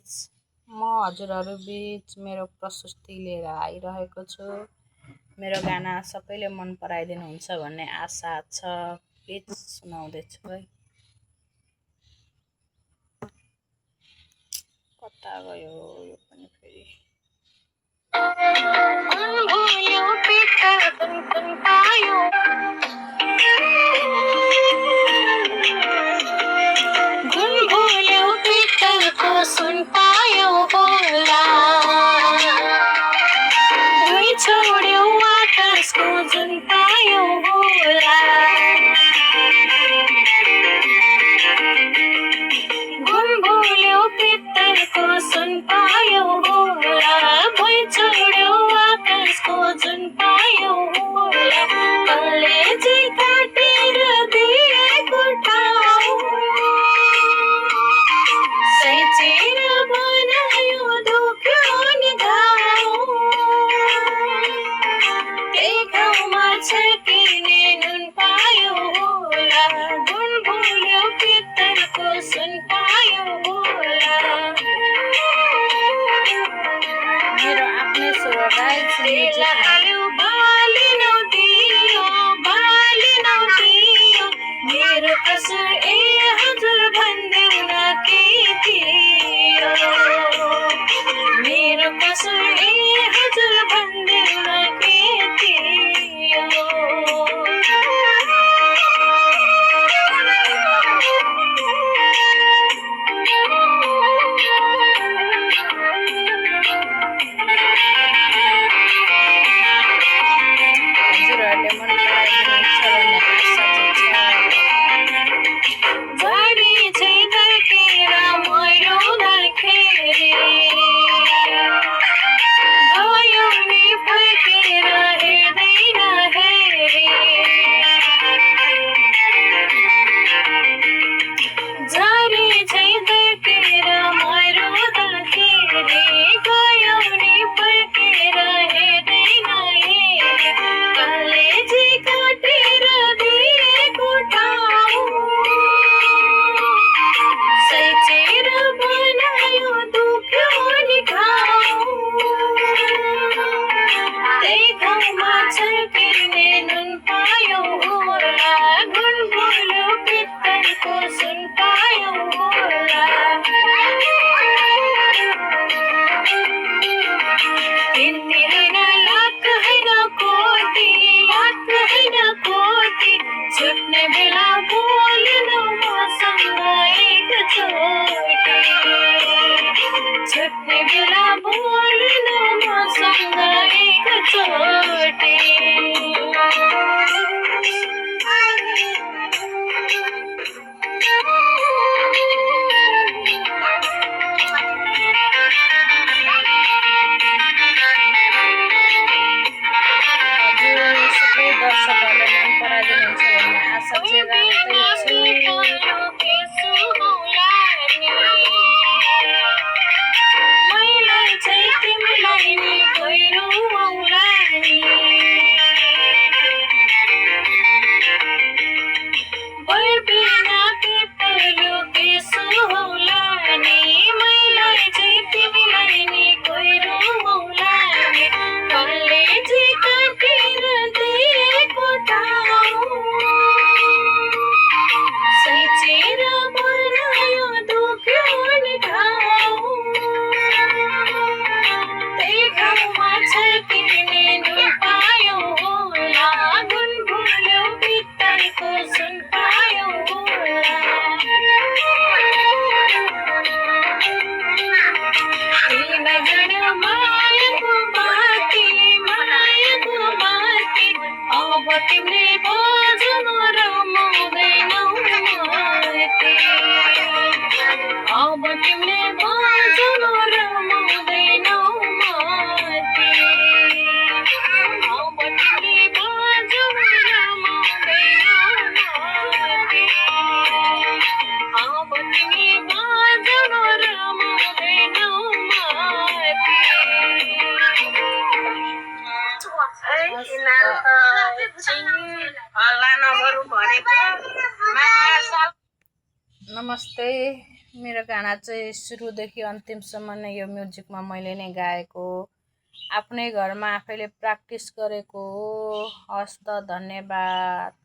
Guys, म हजुरहरू बीच मेरो प्रस्तुति लिएर आइरहेको छु। मेरो गाना सबैले मन पराइदिनुहुन्छ भन्ने आशा छ। प्लिज सुनाउँदैछु है। कता गयो यो पनि फेरि। सुन पायो होला भुइँ छोड्यो आकाशको जुन पायो होला गुण भुल्यो पित्तलको सुन पायो होला भुइँ छोड्यो आकाशको जुन पायो होला कलेजी काटेर दिएको ठाउँ सेचेर बनायो दुख्यो नि घाउ त्यही घाउमा छर्किने नुन पायो होला गुण भुल्यो पित्तलको सुन पायो होला मेरो आफ्नै स्वर गाइस लगायो बालिनौ दियो मेरो कसुर ए हजुर भन्देऊ न के थियो मेरो कसुर ए हजुर भन्देऊ न के थियो हजुरहरूले मन पराइदिनुहुन्छ भन्ने आशा चाहिँ छ। झडी चाहिँ तर्केर मेरो धर्खेरी गयो नि फर्केर हेर्दैन हेरी झडी चाहिँ तर्केर मेरो धर्खेरी गयो नि फर्केर हेर्दैन हेरी कलेजी काटेर दिएको ठाउँ सेचेर बनायो दुख्यो नि घाउ त्यही घाउमा छर्किने नुन पायो होला गुण भुल्यो पित्तलको सुन पायो होला हिन्दी होइन लाख होइन कोटी छुट्ने बेला बोल्नु मसँग एकचोटि छुट्ने बेला बोल्नु मसँग एकचोटि हजुर सबै दर्शकहरूले मन पराइदिनुहुन्छ भन्ने आशा चाहिँ राख्दैछु। मैले चाहिँ तिमीलाई नि गहिरो आउला नि बर्बिना पिपल्यो केसो होला नि मैले चाहिँ तिमीलाई नि गहिरो आउला नि कलेजी काटेर दिएको ठाउँ सेचेर बनायो दुख्यो नि घाउ त्यही घाउमा छर्किने नुन पायो होला गुण भुल्यो पित्तलको सुन पायो होला तिमीहरू मायाको बाती अब तिमीले बजाउनु रमाउँदैनौ माती अब तिमीले बजाउनु रमाउँदैनौ माती अब तिमीले बजाउनु रमाउँदैनौ माती अब तिमीले बजाउनु रमाउँदैनौ माती नमस्ते मेरो गाना चाहिँ सुरुदेखि अन्तिमसम्म नै यो म्युजिकमा मैले नै गाएको हो। आफ्नै घरमा आफैले प्र्याक्टिस गरेको हो। हस् त, धन्यवाद।